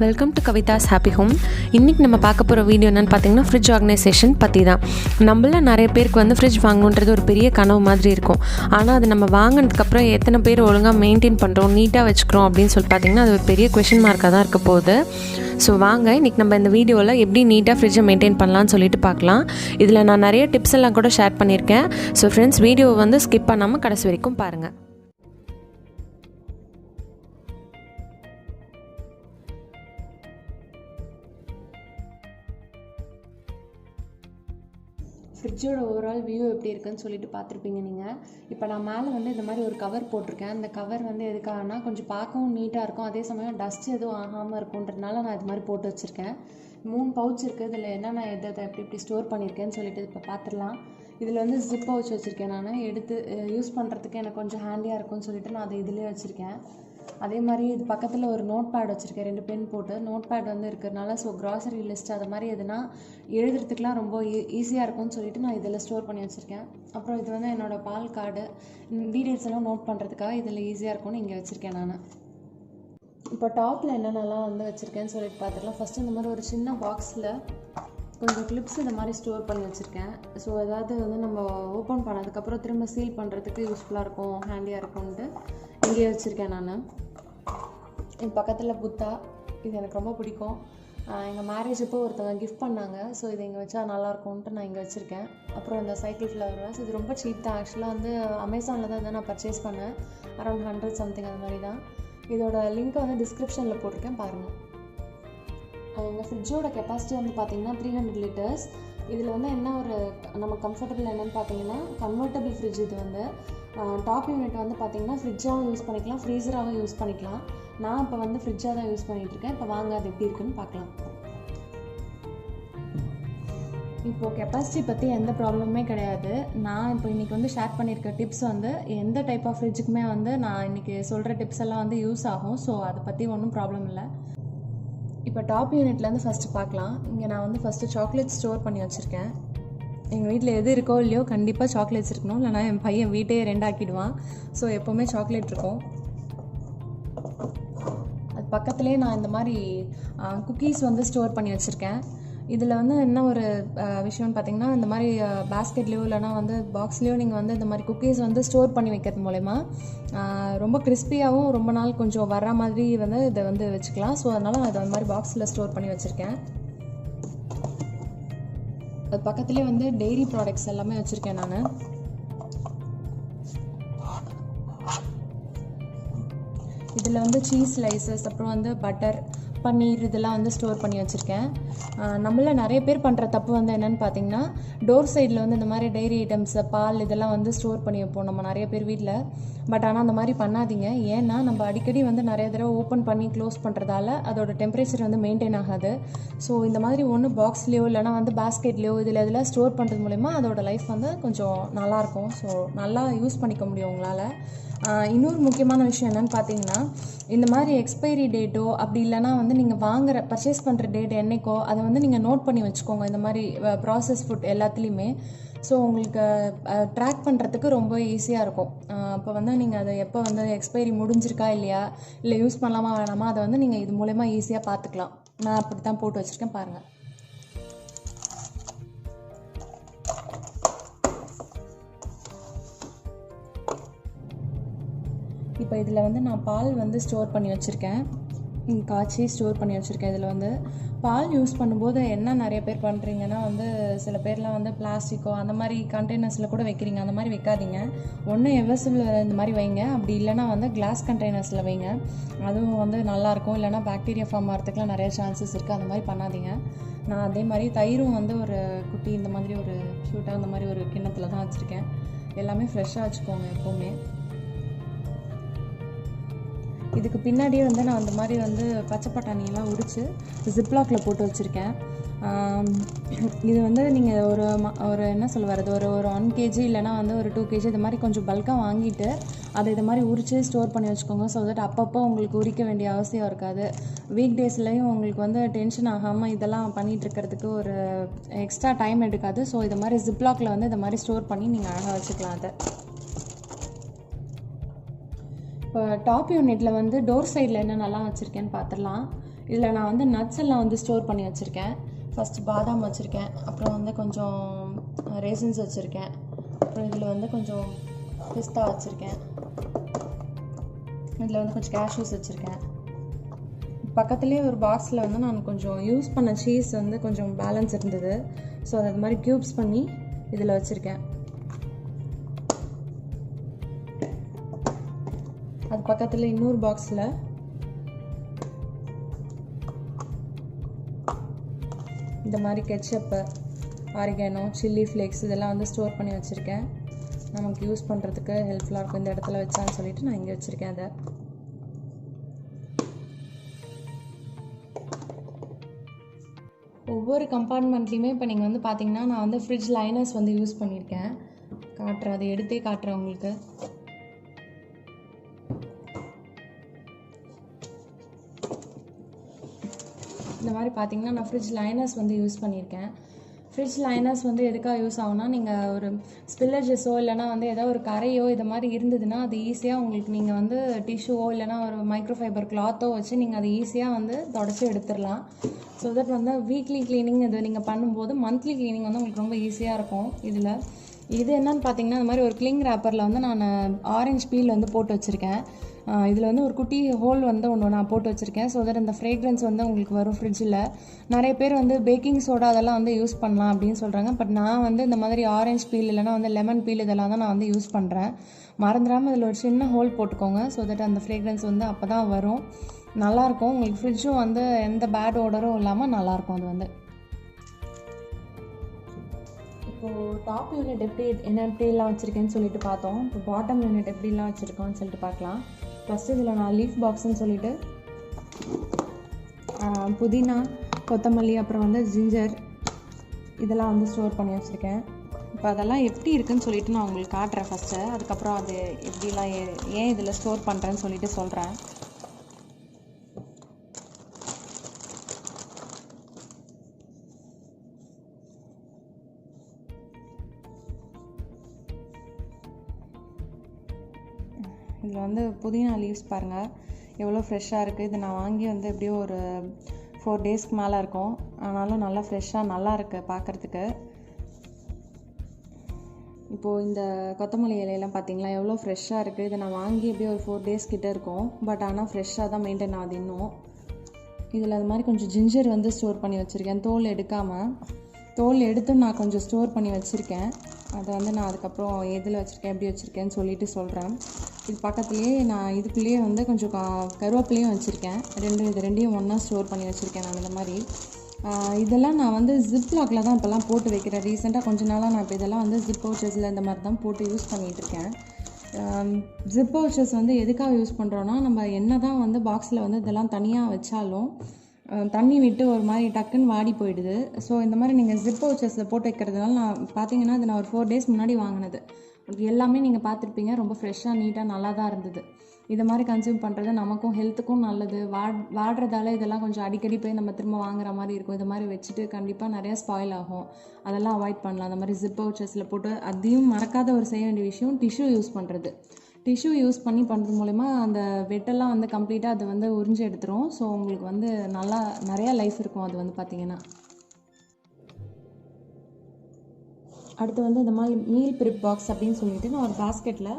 Welcome to Kavitha's happy home. இன்றைக்கி நம்ம பார்க்க போகிற வீடியோ என்னென்னு பார்த்தீங்கன்னா ஃப்ரிட்ஜ் ஆர்கனைசேஷன் பற்றி தான். நம்மள நிறைய பேருக்கு வந்து ஃப்ரிட்ஜ் வாங்கணுன்றது ஒரு பெரிய கனவு மாதிரி இருக்கும். ஆனால் அது நம்ம வாங்கினதுக்கப்புறம் எத்தனை பேர் ஒழுங்காக மெயின்டைன் பண்ணுறோம், நீட்டாக வச்சுக்கிறோம் அப்படின்னு சொல்லி பார்த்திங்கன்னா அது ஒரு பெரிய கொஷின் மார்க்காக தான் இருக்க போகுது. ஸோ வாங்க இன்றைக்கி நம்ம இந்த வீடியோவில் எப்படி நீட்டாக ஃப்ரிட்ஜை மெயின்டைன் பண்ணலான்னு சொல்லிட்டு பார்க்கலாம். இதில் நான் நிறைய டிப்ஸ் எல்லாம் கூட ஷேர் பண்ணியிருக்கேன். ஸோ ஃப்ரெண்ட்ஸ், வீடியோவை வந்து ஸ்கிப் பண்ணாமல் கடைசி வரைக்கும் பாருங்கள். ஃப்ரிட்ஜோட ஓவரால் வியூ எப்படி இருக்குன்னு சொல்லிட்டு பார்த்துருப்பீங்க நீங்கள். இப்போ நான் மேலே வந்து இந்த மாதிரி ஒரு கவர் போட்டிருக்கேன். அந்த கவர் வந்து எதுக்காகனா கொஞ்சம் பார்க்கவும் நீட்டாக இருக்கும், அதே சமயம் டஸ்ட் எதுவும் ஆகாமல் இருக்கும்ன்றதுனால நான் இது மாதிரி போட்டு வச்சுருக்கேன். 3 பவுச் இருக்குது. இதில் என்னென்ன எதை எப்படி ஸ்டோர் பண்ணியிருக்கேன்னு சொல்லிட்டு இப்போ பார்த்துடலாம். இதில் வந்து ஜிப் பவுச் வச்சுருக்கேன். நான் எடுத்து யூஸ் பண்ணுறதுக்கு எனக்கு கொஞ்சம் ஹேண்டியாக இருக்கும்னு சொல்லிட்டு நான் அதை இதிலே வச்சுருக்கேன். அதே மாதிரி இது பக்கத்தில் ஒரு நோட் பேட் வச்சுருக்கேன், 2 பென் போட்டு. நோட் பேட் வந்து இருக்கிறதுனால ஸோ க்ராசரி லிஸ்ட் அது மாதிரி எதுனா எழுதுறதுக்குலாம் ரொம்ப ஈஸியாக இருக்கும்னு சொல்லிட்டு நான் இதில் ஸ்டோர் பண்ணி வச்சுருக்கேன். அப்புறம் இது வந்து என்னோடய பால் கார்டு, டீடைல்ஸ் எல்லாம் நோட் பண்ணுறதுக்காக இதில் ஈஸியாக இருக்கும்னு இங்கே வச்சுருக்கேன் நான். இப்போ டாப்பில் என்னென்னலாம் வந்து வச்சுருக்கேன்னு சொல்லிட்டு பார்த்துக்கலாம். ஃபஸ்ட்டு இந்த மாதிரி ஒரு சின்ன பாக்ஸில் கொஞ்சம் கிளிப்ஸ் இந்த மாதிரி ஸ்டோர் பண்ணி வச்சுருக்கேன். ஸோ ஏதாவது வந்து நம்ம ஓப்பன் பண்ணதுக்கப்புறம் திரும்ப சீல் பண்ணுறதுக்கு யூஸ்ஃபுல்லாக இருக்கும், ஹேண்டியாக இருக்கும்ன்ட்டு இங்கே வச்சுருக்கேன் நான். என் பக்கத்தில் புத்தா, இது எனக்கு ரொம்ப பிடிக்கும். எங்கள் மேரேஜ் அப்போ ஒருத்தவங்க கிஃப்ட் பண்ணாங்க. ஸோ இது இங்கே வச்சா நல்லாயிருக்கும்ன்ட்டு நான் இங்கே வச்சுருக்கேன். அப்புறம் இந்த சைக்கிள் ஃப்ளவர் வாஸ், இது ரொம்ப சீப் தான். ஆக்சுவலாக வந்து அமேசானில் தான் இதை நான் பர்ச்சேஸ் பண்ணேன். அரௌண்ட் 100 சம்திங் அந்த மாதிரி தான். இதோட லிங்க்கை வந்து டிஸ்கிரிப்ஷனில் போட்டிருக்கேன், பாருங்கள். எங்கள் ஃப்ரிட்ஜோட கெப்பாசிட்டி வந்து பார்த்திங்கன்னா 300 லிட்டர்ஸ். இதில் வந்து என்ன ஒரு நம்ம கம்ஃபர்டபுள் என்னென்னு பார்த்தீங்கன்னா கன்வெர்ட்டபிள் ஃப்ரிட்ஜ். இது வந்து டாப் யூனிட் வந்து பார்த்திங்கன்னா ஃப்ரிட்ஜாகவும் யூஸ் பண்ணிக்கலாம், ஃப்ரீசராகவும் யூஸ் பண்ணிக்கலாம். நான் இப்போ வந்து ஃப்ரிட்ஜாக தான் யூஸ் பண்ணிகிட்ருக்கேன். இப்போ வாங்க அது எப்படி இருக்குன்னு பார்க்கலாம். இப்போது கெப்பாசிட்டி பற்றி எந்த ப்ராப்ளமே கிடையாது. நான் இப்போ இன்றைக்கி வந்து ஷேர் பண்ணியிருக்க டிப்ஸ் வந்து எந்த டைப் ஆஃப் ஃப்ரிட்ஜுக்குமே வந்து நான் இன்றைக்கி சொல்கிற டிப்ஸ் எல்லாம் வந்து யூஸ் ஆகும். ஸோ அதை பற்றி ஒன்றும் ப்ராப்ளம் இல்லை. இப்போ டாப் யூனிட்லேருந்து ஃபஸ்ட்டு பார்க்கலாம். இங்கே நான் வந்து ஃபஸ்ட்டு சாக்லேட் ஸ்டோர் பண்ணி வச்சுருக்கேன். எங்கள் வீட்டில் எது இருக்கோ இல்லையோ கண்டிப்பாக சாக்லேட்ஸ் இருக்கணும், இல்லைனா என் பையன் வீட்டையே 2 ஆக்கிடுவான். ஸோ எப்போவுமே சாக்லேட் இருக்கும். அது பக்கத்துலேயே நான் இந்த மாதிரி குக்கீஸ் வந்து ஸ்டோர் பண்ணி வச்சுருக்கேன். இதில் வந்து என்ன ஒரு விஷயம்னு பார்த்திங்கன்னா, இந்த மாதிரி பேஸ்கெட்லேயோ இல்லைனா வந்து பாக்ஸ்லேயோ நீங்கள் வந்து இந்த மாதிரி குக்கீஸ் வந்து ஸ்டோர் பண்ணி வைக்கிறது மூலமா ரொம்ப கிறிஸ்பியாகவும் ரொம்ப நாள் கொஞ்சம் வர்ற மாதிரி வந்து இதை வந்து வச்சுக்கலாம். ஸோ அதனால் நான் இதை அந்த மாதிரி பாக்ஸில் ஸ்டோர் பண்ணி வச்சுருக்கேன். அது பக்கத்துலேயே வந்து டெய்ரி ப்ராடக்ட்ஸ் எல்லாமே வச்சுருக்கேன் நான். இதில் வந்து சீஸ் ஸ்லைசஸ், அப்புறம் வந்து பட்டர், பன்னீர் இதெல்லாம் வந்து ஸ்டோர் பண்ணி வச்சுருக்கேன். நம்மள நிறைய பேர் பண்ணுற தப்பு வந்து என்னென்னு பார்த்தீங்கன்னா, டோர் சைடில் வந்து இந்த மாதிரி டைரி ஐட்டம்ஸ், பால் இதெல்லாம் வந்து ஸ்டோர் பண்ணி வைப்போம் நம்ம நிறைய பேர் வீட்டில். பட் ஆனால் அந்த மாதிரி பண்ணாதீங்க. ஏன்னா நம்ம அடிக்கடி வந்து நிறைய தடவை ஓப்பன் பண்ணி க்ளோஸ் பண்ணுறதால அதோட டெம்பரேச்சர் வந்து மெயின்டைன் ஆகாது. ஸோ இந்த மாதிரி ஒன்று பாக்ஸ்லேயோ இல்லைனா வந்து பேஸ்கெட்லேயோ இதில் ஸ்டோர் பண்ணுறது மூலிமா அதோட லைஃப் வந்து கொஞ்சம் நல்லாயிருக்கும். ஸோ நல்லா யூஸ் பண்ணிக்க முடியும் உங்களால். இன்னொரு முக்கியமான விஷயம் என்னென்னு பார்த்தீங்கன்னா, இந்த மாதிரி எக்ஸ்பைரி டேட்டோ அப்படி இல்லைனா வந்து நீங்கள் பர்ச்சேஸ் பண்ணுற டேட் என்னைக்கோ அதை வந்து நீங்கள் நோட் பண்ணி வச்சுக்கோங்க. இந்த மாதிரி ப்ராசஸ் ஃபுட் எல்லாத்துலேயுமே. ஸோ உங்களுக்கு ட்ராக் பண்ணுறதுக்கு ரொம்ப ஈஸியாக இருக்கும். அப்போ வந்து நீங்கள் அதை எப்போ வந்து எக்ஸ்பைரி முடிஞ்சிருக்கா இல்லையா, இல்லை யூஸ் பண்ணலாமா வேணாமா, அதை வந்து நீங்கள் இது மூலமா ஈஸியாக பார்த்துக்கலாம். நான் அப்படி தான் போட்டு வச்சுருக்கேன், பாருங்கள். இப்போ இதில் வந்து நான் பால் வந்து ஸ்டோர் பண்ணி வச்சுருக்கேன், காய்ச்சி ஸ்டோர் பண்ணி வச்சுருக்கேன். இதில் வந்து பால் யூஸ் பண்ணும்போது என்ன நிறைய பேர் பண்ணுறீங்கன்னா வந்து சில பேர்லாம் வந்து பிளாஸ்டிக்கோ அந்த மாதிரி கண்டெய்னர்ஸில் கூட வைக்கிறீங்க. அந்த மாதிரி வைக்காதீங்க. ஒன்று எவர்சிபிள் இந்த மாதிரி வைங்க, அப்படி இல்லைனா வந்து கிளாஸ் கண்டெய்னர்ஸில் வைங்க. அதுவும் வந்து நல்லாயிருக்கும். இல்லைனா பாக்டீரியா ஃபார்ம் ஆகிறதுக்குலாம் நிறைய சான்சஸ் இருக்குது. அந்த மாதிரி பண்ணாதீங்க. நான் அதே மாதிரி தயிரும் வந்து ஒரு குட்டி இந்த மாதிரி ஒரு க்யூட்டாக அந்த மாதிரி ஒரு கிண்ணத்தில் தான் வச்சுருக்கேன். எல்லாமே ஃப்ரெஷ்ஷாக வச்சுக்கோங்க எப்போவுமே. இதுக்கு பின்னாடியே வந்து நான் அந்த மாதிரி வந்து பச்சை பட்டாணியெல்லாம் உரித்து ஜிப்லாக்கில் போட்டு வச்சுருக்கேன். இது வந்து நீங்கள் ஒரு என்ன சொல்லுவார், ஒரு 1 kg இல்லைனா வந்து ஒரு 2 kg இது மாதிரி கொஞ்சம் பல்காக வாங்கிட்டு அதை இது மாதிரி உரித்து ஸ்டோர் பண்ணி வச்சுக்கோங்க. ஸோ தட் அப்பப்போ உங்களுக்கு உரிக்க வேண்டிய அவசியம் இருக்காது. வீக் டேஸ்லேயும் உங்களுக்கு வந்து டென்ஷன் ஆகாமல் இதெல்லாம் பண்ணிகிட்டு இருக்கிறதுக்கு ஒரு எக்ஸ்ட்ரா டைம் எடுக்காது. ஸோ இது மாதிரி ஜிப்லாக்கில் வந்து இந்த மாதிரி ஸ்டோர் பண்ணி நீங்கள் அழகாக வச்சுக்கலாம். அதை இப்போ டாப் யூனிட்டில் வந்து டோர் சைடில் என்னென்னலாம் வச்சுருக்கேன்னு பார்த்துடலாம். இதில் நான் வந்து நட்ஸ் எல்லாம் வந்து ஸ்டோர் பண்ணி வச்சுருக்கேன். ஃபஸ்ட்டு பாதாம் வச்சுருக்கேன், அப்புறம் வந்து கொஞ்சம் ரேசின்ஸ் வச்சுருக்கேன், அப்புறம் இதில் வந்து கொஞ்சம் பிஸ்தா வச்சுருக்கேன், இதில் வந்து கொஞ்சம் கேஷ்யூஸ் வச்சுருக்கேன். பக்கத்துலேயே ஒரு பாக்ஸில் வந்து நான் கொஞ்சம் யூஸ் பண்ண சீஸ் வந்து கொஞ்சம் பேலன்ஸ் இருந்தது. ஸோ அது மாதிரி க்யூப்ஸ் பண்ணி இதில் வச்சுருக்கேன். அது பக்கத்தில் இன்னொரு பாக்ஸில் இந்த மாதிரி கெட்சப்பு, ஆரிகானோ, சில்லி ஃப்ளேக்ஸ் இதெல்லாம் வந்து ஸ்டோர் பண்ணி வச்சுருக்கேன். நமக்கு யூஸ் பண்ணுறதுக்கு ஹெல்ப்ஃபுல்லாக இருக்கும் இந்த இடத்துல வச்சான்னு சொல்லிட்டு நான் இங்கே வச்சுருக்கேன். அதை ஒவ்வொரு கம்பார்ட்மெண்ட்லேயுமே இப்போ நீங்கள் வந்து பார்த்தீங்கன்னா நான் வந்து ஃப்ரிட்ஜ் லைனர்ஸ் வந்து யூஸ் பண்ணியிருக்கேன். காட்டுறேன், அதை எடுத்தே காட்டுறேன் உங்களுக்கு. இந்த மாதிரி பார்த்தீங்கன்னா நான் ஃப்ரிட்ஜ் லைனர்ஸ் வந்து யூஸ் பண்ணியிருக்கேன். ஃப்ரிட்ஜ் லைனர்ஸ் வந்து எதுக்காக யூஸ் ஆகும்னா, நீங்கள் ஒரு ஸ்பில்லேஜஸோ இல்லைனா வந்து ஏதோ ஒரு கரையோ இது மாதிரி இருந்ததுன்னா அது ஈஸியாக உங்களுக்கு நீங்கள் வந்து டிஷ்யூவோ இல்லைனா ஒரு மைக்ரோஃபைபர் கிளாத்தோ வச்சு நீங்கள் அதை ஈஸியாக வந்து தொடச்சி எடுத்துடலாம். ஸோ தட் வந்து வீக்லி க்ளீனிங் இது நீங்கள் பண்ணும்போது மந்த்லி க்ளீனிங் வந்து உங்களுக்கு ரொம்ப ஈஸியாக இருக்கும். இது என்னன்னு பார்த்தீங்கன்னா, இந்த மாதிரி ஒரு கிளிங் ரேப்பரில் வந்து நான் ஆரஞ்சு பீல் வந்து போட்டு வச்சுருக்கேன். இதில் வந்து ஒரு குட்டி ஹோல் வந்து ஒன்று நான் போட்டு வச்சுருக்கேன். ஸோ தட் இந்த ஃப்ரேக்ரன்ஸ் வந்து உங்களுக்கு வரும் ஃப்ரிட்ஜில். நிறைய பேர் வந்து பேக்கிங் சோடா அதெல்லாம் வந்து யூஸ் பண்ணலாம் அப்படின்னு சொல்கிறாங்க. பட் நான் வந்து இந்த மாதிரி ஆரஞ்சு பீல் இல்லைனா வந்து லெமன் பீல் இதெல்லாம் தான் நான் வந்து யூஸ் பண்ணுறேன். மறந்துடாமல் இதில் ஒரு சின்ன ஹோல் போட்டுக்கோங்க. ஸோ தட் அந்த ஃப்ரேக்ரன்ஸ் வந்து அப்போ தான் வரும், நல்லாயிருக்கும். உங்களுக்கு ஃப்ரிட்ஜும் வந்து எந்த பேட் ஓடரும் இல்லாமல் நல்லாயிருக்கும். அது வந்து இப்போது டாப் யூனிட் எப்படிலாம் வச்சுருக்கேன்னு சொல்லிட்டு பார்த்தோம். இப்போ பாட்டம் யூனிட் எப்படிலாம் வச்சுருக்கோன்னு சொல்லிட்டு பார்க்கலாம். ஃபஸ்ட்டு இதில் நான் லீஃப் பாக்ஸ்ன்னு சொல்லிட்டு புதினா, கொத்தமல்லி, அப்புறம் வந்து ஜிஞ்சர் இதெல்லாம் வந்து ஸ்டோர் பண்ணி வச்சுருக்கேன். இப்போ அதெல்லாம் எப்படி இருக்குதுன்னு சொல்லிட்டு நான் உங்களுக்கு காட்டுறேன் ஃபஸ்ட்டு. அதுக்கப்புறம் அது எப்படிலாம் ஏன் இதில் ஸ்டோர் பண்ணுறேன்னு சொல்லிட்டு சொல்கிறேன். இதில் வந்து புதினா லீவ்ஸ் பாருங்கள் எவ்வளோ ஃப்ரெஷ்ஷாக இருக்குது. இது நான் வாங்கி வந்து எப்படியோ ஒரு 4 டேஸ்க்கு மேலே இருக்கும். ஆனாலும் நல்லா ஃப்ரெஷ்ஷாக நல்லா இருக்குது பார்க்குறதுக்கு. இப்போது இந்த கொத்தமல்லி இலையெல்லாம் பார்த்தீங்களா எவ்வளோ ஃப்ரெஷ்ஷாக இருக்குது. இதை நான் வாங்கி எப்படியோ ஒரு 4 டேஸ் கிட்டே இருக்கும். பட் ஆனால் ஃப்ரெஷ்ஷாக தான் மெயின்டைன் ஆகுது இன்னும். இதில் அது மாதிரி கொஞ்சம் ஜிஞ்சர் வந்து ஸ்டோர் பண்ணி வச்சுருக்கேன், தோல் எடுக்காமல். தோல் எடுத்து நான் கொஞ்சம் ஸ்டோர் பண்ணி வச்சுருக்கேன். அதை வந்து நான் அதுக்கப்புறம் எதில் வச்சுருக்கேன் எப்படி வச்சுருக்கேன்னு சொல்லிட்டு சொல்கிறேன். இது பக்கத்துலேயே நான் இதுக்குள்ளேயே வந்து கொஞ்சம் கருவேப்பிலையும் வச்சுருக்கேன். இது ரெண்டையும் ஒன்றா ஸ்டோர் பண்ணி வச்சுருக்கேன் நான். இந்த மாதிரி இதெல்லாம் நான் வந்து ஜிப்லாக்கில் தான் இப்போல்லாம் போட்டு வைக்கிறேன். ரீசெண்டாக கொஞ்ச நாளாக நான் இப்போ இதெல்லாம் வந்து ஜிப் பவுச்சஸில் இந்த மாதிரி தான் போட்டு யூஸ் பண்ணிகிட்ருக்கேன். ஜிப் பவுச்சஸ் வந்து எதுக்காக யூஸ் பண்ணுறோன்னா, நம்ம என்ன தான் வந்து பாக்ஸில் வந்து இதெல்லாம் தனியாக வச்சாலும் தண்ணி விட்டு ஒரு மாதிரி டக்குன்னு வாடி போயிடுது. ஸோ இந்த மாதிரி நீங்கள் ஜிப் பவுச்சஸில் போட்டு வைக்கிறதுனால நான் பார்த்தீங்கன்னா இது நான் ஒரு 4 டேஸ் முன்னாடி வாங்கினது. எல்லாமே நீங்கள் பார்த்துருப்பீங்க, ரொம்ப ஃப்ரெஷ்ஷாக நீட்டாக நல்லா தான் இருந்தது. இதை மாதிரி கன்சியூம் பண்ணுறது நமக்கும் ஹெல்த்துக்கும் நல்லது. வாடுறதால இதெல்லாம் கொஞ்சம் அடிக்கடி போய் நம்ம திரும்ப வாங்குற மாதிரி இருக்கும். இது மாதிரி வச்சுட்டு கண்டிப்பாக நிறையா ஸ்பாயில் ஆகும். அதெல்லாம் அவாய்ட் பண்ணலாம். அந்த மாதிரி ஜிப் பவுச்சஸில் போட்டு. அதையும் மறக்காத ஒரு செய்ய வேண்டிய விஷயம் டிஷ்யூ யூஸ் பண்ணுறது. டிஷ்யூ யூஸ் பண்ணுறது மூலிமா அந்த வெட்டெல்லாம் வந்து கம்ப்ளீட்டாக அது வந்து உறிஞ்சி எடுத்துரும். ஸோ உங்களுக்கு வந்து நல்லா நிறையா லைஃப் இருக்கும் அது வந்து பார்த்திங்கன்னா. அடுத்து வந்து இந்த மாதிரி மீல் ப்ரிப் பாக்ஸ் அப்படின்னு சொல்லிட்டு நான் ஒரு பாஸ்கெட்டில்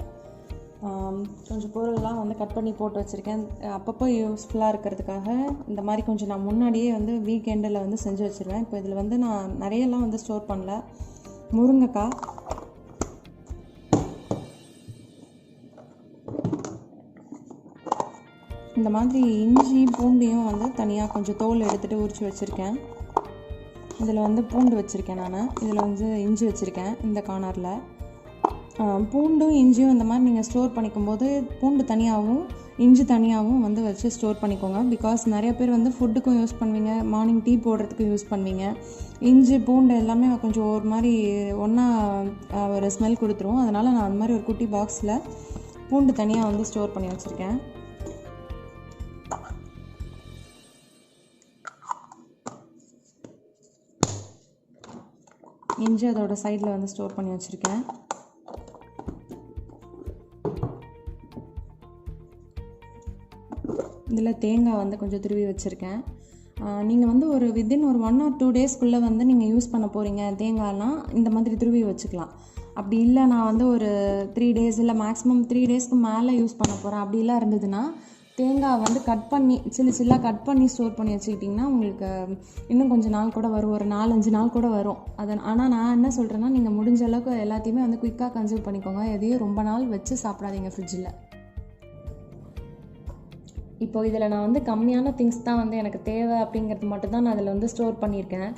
கொஞ்சம் பொருள்லாம் வந்து கட் பண்ணி போட்டு வச்சுருக்கேன். அப்பப்போ யூஸ்ஃபுல்லாக இருக்கிறதுக்காக இந்த மாதிரி கொஞ்சம் நான் முன்னாடியே வந்து வீக்கெண்டில் வந்து செஞ்சு வச்சுருவேன். இப்போ இதில் வந்து நான் நிறையெல்லாம் வந்து ஸ்டோர் பண்ணல. முருங்கைக்காய், இந்த மாதிரி இஞ்சி பூண்டையும் வந்து தனியாக கொஞ்சம் தோல் எடுத்துகிட்டு உரித்து வச்சுருக்கேன். இதில் வந்து பூண்டு வச்சுருக்கேன் நான். இதில் வந்து இஞ்சி வச்சுருக்கேன் இந்த கார்னரில். பூண்டும் இஞ்சியும் இந்த மாதிரி நீங்கள் ஸ்டோர் பண்ணிக்கும் போது பூண்டு தனியாகவும் இஞ்சி தனியாகவும் வந்து வச்சு ஸ்டோர் பண்ணிக்கோங்க. பிகாஸ் நிறைய பேர் வந்து ஃபுட்டுக்கும் யூஸ் பண்ணுவீங்க, மார்னிங் டீ போடுறதுக்கும் யூஸ் பண்ணுவீங்க. இஞ்சி பூண்டு எல்லாமே கொஞ்சம் ஒரு மாதிரி ஒன்றா ஒரு ஸ்மெல் கொடுத்துரும். அதனால் நான் அந்த மாதிரி ஒரு குட்டி பாக்ஸில் பூண்டு தனியாக வந்து ஸ்டோர் பண்ணி வச்சுருக்கேன். இஞ்சி அதோட சைடில் வந்து ஸ்டோர் பண்ணி வச்சுருக்கேன். இதில் தேங்காய் வந்து கொஞ்சம் துருவி வச்சுருக்கேன். நீங்கள் வந்து ஒரு வித்தின் ஒரு 1 or 2 டேஸ்க்குள்ளே வந்து நீங்கள் யூஸ் பண்ண போகிறீங்க தேங்காய்லாம் இந்த மாதிரி துருவி வச்சுக்கலாம். அப்படி இல்லை நான் வந்து ஒரு 3 டேஸ் இல்லை மேக்ஸிமம் 3 டேஸ்க்கு மேலே யூஸ் பண்ண போகிறேன் அப்படிலாம் இருந்ததுன்னா தேங்காய் வந்து கட் பண்ணி சில்லாக கட் பண்ணி ஸ்டோர் பண்ணி வச்சுக்கிட்டிங்கன்னா உங்களுக்கு இன்னும் கொஞ்சம் நாள் கூட வரும், ஒரு 4-5 நாள் கூட வரும். ஆனால் நான் என்ன சொல்கிறேன்னா நீங்கள் முடிஞ்ச அளவுக்கு எல்லாத்தையுமே வந்து குயிக்காக கன்சியூம் பண்ணிக்கோங்க. எதையும் ரொம்ப நாள் வச்சு சாப்பிடாதீங்க ஃப்ரிட்ஜில். இப்போ இதில் நான் வந்து கம்மியான திங்ஸ் தான் வந்து எனக்கு தேவை அப்படிங்கிறது மட்டும் தான் நான் அதில் வந்து ஸ்டோர் பண்ணியிருக்கேன்.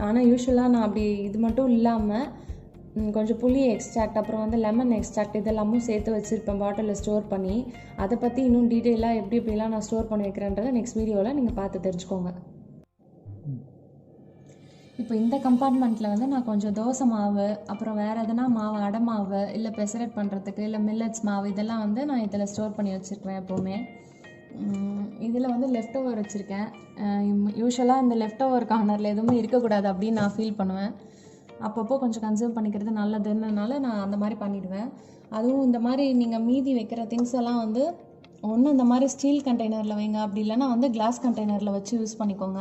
ஆனால் யூஸ்வலாக நான் அப்படி இது மட்டும் இல்லாமல் கொஞ்சம் புளி எக்ஸ்ட்ராக்ட் அப்புறம் வந்து லெமன் எக்ஸ்ட்ராக்ட் இதெல்லாமும் சேர்த்து வச்சுருப்பேன் பாட்டிலில் ஸ்டோர் பண்ணி. அதை பற்றி இன்னும் டீட்டெயிலாக எப்படிலாம் நான் ஸ்டோர் பண்ணி வைக்கிறேன்றதை நெக்ஸ்ட் வீடியோவில் நீங்கள் பார்த்து தெரிஞ்சுக்கோங்க. இப்போ இந்த கம்பார்ட்மெண்ட்டில் வந்து நான் கொஞ்சம் தோசை மாவு அப்புறம் வேறு எதனா மாவு அடை மாவு இல்லை பெசரட் பண்ணுறதுக்கு இல்லை மில்லட்ஸ் மாவு இதெல்லாம் வந்து நான் இதில் ஸ்டோர் பண்ணி வச்சுருக்கேன் எப்போவுமே. இதில் வந்து லெஃப்ட் ஓவர் வச்சுருக்கேன். யூஸ்வலாக இந்த லெஃப்ட் ஓவர் கார்னரில் எதுவுமே இருக்கக்கூடாது அப்படின்னு நான் ஃபீல் பண்ணுவேன். அப்பப்போ கொஞ்சம் கன்சியூம் பண்ணிக்கிறது நல்லதுன்றனால நான் அந்த மாதிரி பண்ணிவிடுவேன். அதுவும் இந்த மாதிரி நீங்கள் மீதி வைக்கிற திங்ஸ் எல்லாம் வந்து ஒன்று இந்த மாதிரி ஸ்டீல் கண்டெய்னரில் வைங்க, அப்படி இல்லைனா வந்து கிளாஸ் கண்டெய்னரில் வச்சு யூஸ் பண்ணிக்கோங்க.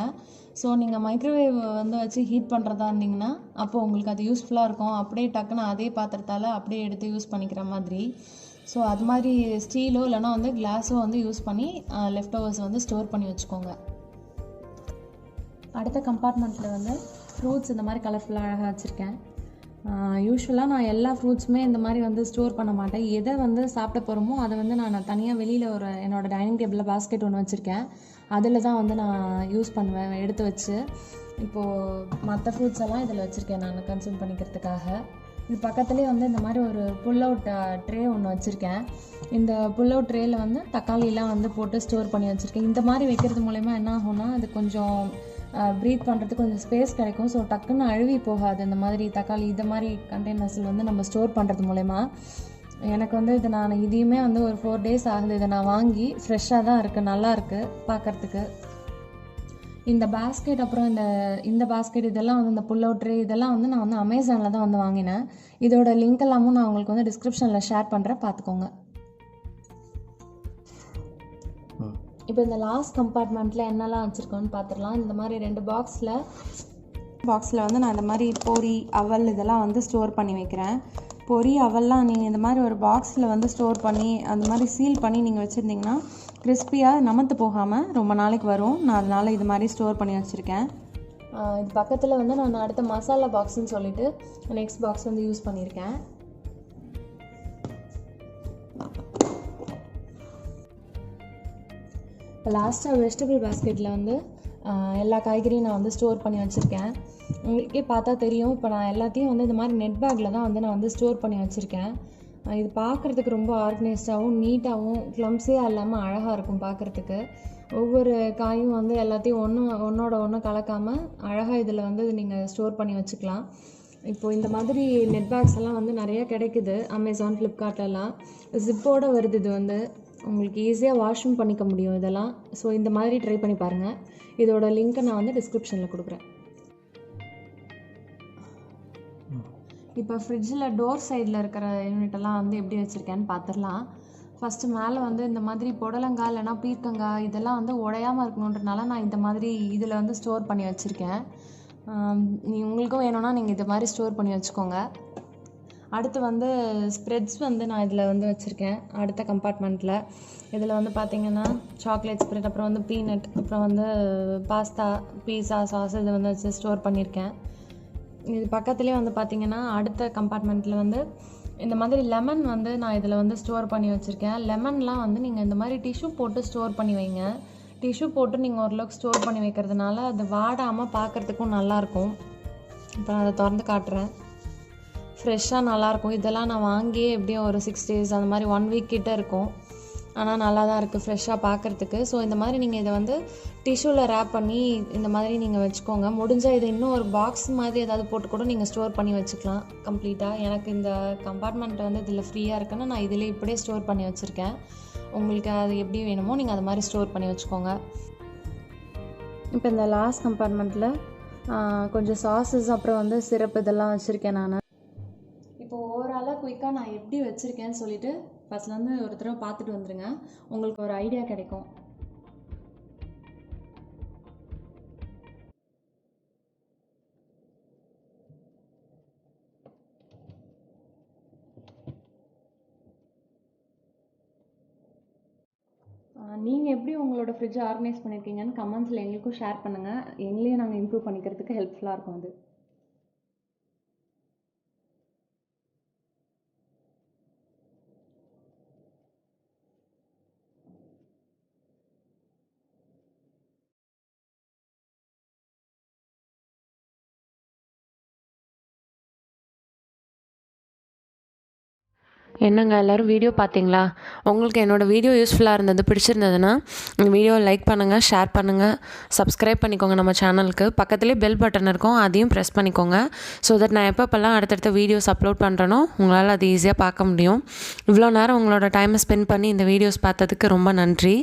ஸோ நீங்கள் மைக்ரோவேவ் வந்து வச்சு ஹீட் பண்ணுறதா இருந்தீங்கன்னா அப்போது உங்களுக்கு அது யூஸ்ஃபுல்லாக இருக்கும். அப்படியே டக்குன்னு அதே பாத்திரத்தால் அப்படியே எடுத்து யூஸ் பண்ணிக்கிற மாதிரி. ஸோ அது மாதிரி ஸ்டீலோ இல்லைனா வந்து கிளாஸோ வந்து யூஸ் பண்ணி லெஃப்ட் ஓவர்ஸ் வந்து ஸ்டோர் பண்ணி வச்சுக்கோங்க. அடுத்த கம்பார்ட்மெண்ட்டில் வந்து ஃப்ரூட்ஸ் இந்த மாதிரி கலர்ஃபுல்லாக அழகாக வச்சுருக்கேன். யூஸ்வலாக நான் எல்லா ஃப்ரூட்ஸுமே இந்த மாதிரி வந்து ஸ்டோர் பண்ண மாட்டேன். எதை வந்து சாப்பிட போகிறோமோ அதை வந்து நான் தனியாக வெளியில் ஒரு என்னோடய டைனிங் டேபிளில் பாஸ்கெட் ஒன்று வச்சுருக்கேன். அதில் தான் வந்து நான் யூஸ் பண்ணுவேன் எடுத்து வச்சு. இப்போது மற்ற ஃப்ரூட்ஸ் எல்லாம் இதில் வச்சுருக்கேன் நான் கன்சியூம் பண்ணிக்கிறதுக்காக. இது பக்கத்துலேயே வந்து இந்த மாதிரி ஒரு புல் அவுட் ட்ரே ஒன்று வச்சுருக்கேன். இந்த புல் அவுட் ட்ரேயில் வந்து தக்காளிலாம் வந்து போட்டு ஸ்டோர் பண்ணி வச்சுருக்கேன். இந்த மாதிரி வைக்கிறது மூலமா என்ன ஆகும்னா அது கொஞ்சம் ப்ரீத் பண்ணுறதுக்கு கொஞ்சம் ஸ்பேஸ் கிடைக்கும். ஸோ டக்குன்னு அழுவி போகாது. இந்த மாதிரி தக்காளி இந்த மாதிரி கண்டெய்னர்ஸில் வந்து நம்ம ஸ்டோர் பண்ணுறது மூலமா. எனக்கு வந்து இது நான் இதையுமே வந்து ஒரு 4 days ஆகுது இதை நான் வாங்கி. ஃப்ரெஷ்ஷாக தான் இருக்குது, நல்லா இருக்குது பார்க்குறதுக்கு. இந்த பேஸ்கெட் அப்புறம் இந்த பேஸ்கெட் இதெல்லாம் வந்து இந்த புல் அவுட் ட்ரே இதெல்லாம் வந்து நான் வந்து அமேசானில் தான் வந்து வாங்கினேன். இதோட லிங்க் எல்லாமும் நான் உங்களுக்கு வந்து டிஸ்கிரிப்ஷனில் ஷேர் பண்ணுறேன், பார்த்துக்கோங்க. இப்போ இந்த லாஸ்ட் கம்பார்ட்மெண்ட்டில் என்னெல்லாம் வச்சுருக்கோன்னு பார்த்துடலாம். இந்த மாதிரி 2 பாக்ஸில் வந்து நான் இந்த மாதிரி பொரி அவல் இதெல்லாம் வந்து ஸ்டோர் பண்ணி வைக்கிறேன். பொரி அவல்லாம் நீங்கள் இந்த மாதிரி ஒரு பாக்ஸில் வந்து ஸ்டோர் பண்ணி அந்த மாதிரி சீல் பண்ணி நீங்கள் வச்சுருந்தீங்கன்னா கிறிஸ்பியாக நமத்து போகாமல் ரொம்ப நாளைக்கு வரும். நான் அதனால் இது மாதிரி ஸ்டோர் பண்ணி வச்சுருக்கேன். இது பக்கத்தில் வந்து நான் அடுத்த மசாலா பாக்ஸ்ன்னு சொல்லிட்டு நெக்ஸ்ட் பாக்ஸ் வந்து யூஸ் பண்ணியிருக்கேன். இப்போ லாஸ்ட்டாக வெஜிடபிள் பாஸ்கெட்டில் வந்து எல்லா காய்கறியும் நான் வந்து ஸ்டோர் பண்ணி வச்சுருக்கேன். உங்களுக்கே பார்த்தா தெரியும். இப்போ நான் எல்லாத்தையும் வந்து இந்த மாதிரி நெட் பேக்கில் தான் வந்து நான் வந்து ஸ்டோர் பண்ணி வச்சுருக்கேன். இது பார்க்குறதுக்கு ரொம்ப ஆர்கனைஸ்டாகவும் நீட்டாகவும் க்ளம்ஸியாக இல்லாமல் அழகாக இருக்கும் பார்க்குறதுக்கு. ஒவ்வொரு காயும் வந்து எல்லாத்தையும் ஒன்றோட ஒன்று கலக்காமல் அழகாக இதில் வந்து நீங்கள் ஸ்டோர் பண்ணி வச்சுக்கலாம். இப்போது இந்த மாதிரி நெட் பேக்ஸ் எல்லாம் வந்து நிறையா கிடைக்குது அமேசான், ஃப்ளிப்கார்ட்லலாம். ஜிப்போடு வருது. இது வந்து உங்களுக்கு ஈஸியாக வாஷும் பண்ணிக்க முடியும் இதெல்லாம். ஸோ இந்த மாதிரி ட்ரை பண்ணி பாருங்கள். இதோட லிங்க்கை நான் வந்து டிஸ்கிரிப்ஷனில் கொடுக்குறேன். இப்போ ஃப்ரிட்ஜில் டோர் சைடில் இருக்கிற யூனிட்டெல்லாம் வந்து எப்படி வச்சுருக்கேன்னு பார்த்துடலாம். ஃபஸ்ட்டு மேலே வந்து இந்த மாதிரி புடலங்காய் இல்லைனா பீர்க்கங்காய் இதெல்லாம் வந்து உடையாமல் இருக்கணுன்றனால நான் இந்த மாதிரி இதில் வந்து ஸ்டோர் பண்ணி வச்சுருக்கேன். உங்களுக்கும் வேணும்னா நீங்கள் இது மாதிரி ஸ்டோர் பண்ணி வச்சுக்கோங்க. அடுத்து வந்து ஸ்ப்ரெட்ஸ் வந்து நான் இதில் வந்து வச்சுருக்கேன் அடுத்த கம்பார்ட்மெண்ட்டில். இதில் வந்து பார்த்திங்கன்னா சாக்லேட் ஸ்ப்ரெட், அப்புறம் வந்து பீனட், அப்புறம் வந்து பாஸ்தா, பீஸா சாஸ் இது வந்து வச்சு ஸ்டோர் பண்ணியிருக்கேன். இது பக்கத்துலேயே வந்து பார்த்திங்கன்னா அடுத்த கம்பார்ட்மெண்ட்டில் வந்து இந்த மாதிரி லெமன் வந்து நான் இதில் வந்து ஸ்டோர் பண்ணி வச்சுருக்கேன். லெமன்லாம் வந்து நீங்கள் இந்த மாதிரி டிஷ்யூ போட்டு ஸ்டோர் பண்ணி வைங்க. டிஷ்யூ போட்டு நீங்கள் ஓரளவுக்கு ஸ்டோர் பண்ணி வைக்கிறதுனால அது வாடாமல் பார்க்குறதுக்கும் நல்லாயிருக்கும். இப்போ நான் அதை திறந்து காட்டுறேன். ஃப்ரெஷ்ஷாக நல்லாயிருக்கும். இதெல்லாம் நான் வாங்கியே எப்படியும் ஒரு 6 days அந்த மாதிரி 1 week கிட்டே இருக்கும். ஆனால் நல்லா தான் இருக்குது ஃப்ரெஷ்ஷாக பார்க்குறதுக்கு. ஸோ இந்த மாதிரி நீங்கள் இதை வந்து டிஷ்யூவில் ரேப் பண்ணி இந்த மாதிரி நீங்கள் வச்சுக்கோங்க. முடிஞ்சால் இதை இன்னும் ஒரு பாக்ஸ் மாதிரி ஏதாவது போட்டு கூட நீங்கள் ஸ்டோர் பண்ணி வச்சுக்கலாம் கம்ப்ளீட்டாக. எனக்கு இந்த கம்பார்ட்மெண்ட் வந்து இதில் ஃப்ரீயாக இருக்குன்னு நான் இதில் இப்படியே ஸ்டோர் பண்ணி வச்சுருக்கேன். உங்களுக்கு அது எப்படி வேணுமோ நீங்கள் அது மாதிரி ஸ்டோர் பண்ணி வச்சுக்கோங்க. இப்போ இந்த லாஸ்ட் கம்பார்ட்மெண்ட்டில் கொஞ்சம் சாஸஸ் அப்புறம் வந்து சிரப் இதெல்லாம் வச்சுருக்கேன் நான். இப்போ ஓவராலாக குயிக்காக நான் எப்படி வச்சுருக்கேன்னு சொல்லிவிட்டு ஃபஸ்ட்லேருந்து ஒரு தடவை பார்த்துட்டு வந்துடுங்க. உங்களுக்கு ஒரு ஐடியா கிடைக்கும். எப்படி உங்களோட ஃப்ரிட்ஜ் ஆர்கனைஸ் பண்ணியிருக்கீங்கன்னு கமெண்ட்ஸில் எங்களுக்கும் ஷேர் பண்ணுங்கள். எங்களையும் நாங்கள் இம்ப்ரூவ் பண்ணிக்கிறதுக்கு ஹெல்ப்ஃபுல்லாக இருக்கும் அது. என்னங்க எல்லோரும் வீடியோ பார்த்தீங்களா? உங்களுக்கு என்னோடய வீடியோ யூஸ்ஃபுல்லாக இருந்தது, பிடிச்சிருந்ததுன்னா இந்த வீடியோவை லைக் பண்ணுங்கள், ஷேர் பண்ணுங்கள், சப்ஸ்கிரைப் பண்ணிக்கோங்க நம்ம சேனலுக்கு. பக்கத்துலேயே பெல் பட்டன் இருக்கும், அதையும் ப்ரெஸ் பண்ணிக்கோங்க. ஸோ தட் நான் எப்பப்பெல்லாம் அடுத்தடுத்த வீடியோஸ் அப்லோட் பண்ணுறேனோ உங்களால் அது ஈஸியாக பார்க்க முடியும். இவ்வளோ நேரம் உங்களோட டைமை ஸ்பெண்ட் பண்ணி இந்த வீடியோஸ் பார்த்ததுக்கு ரொம்ப நன்றி.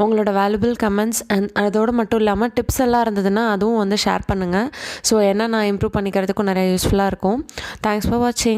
உங்களோட வேல்யூபிள் கமெண்ட்ஸ் அண்ட் அதோடு மட்டும் இல்லாமல் டிப்ஸ் எல்லாம் இருந்ததுன்னா அதுவும் வந்து ஷேர் பண்ணுங்கள். ஸோ என்ன நான் இம்ப்ரூவ் பண்ணிக்கிறதுக்கும் நிறைய யூஸ்ஃபுல்லாக இருக்கும். தேங்க்ஸ் ஃபார் வாட்சிங்.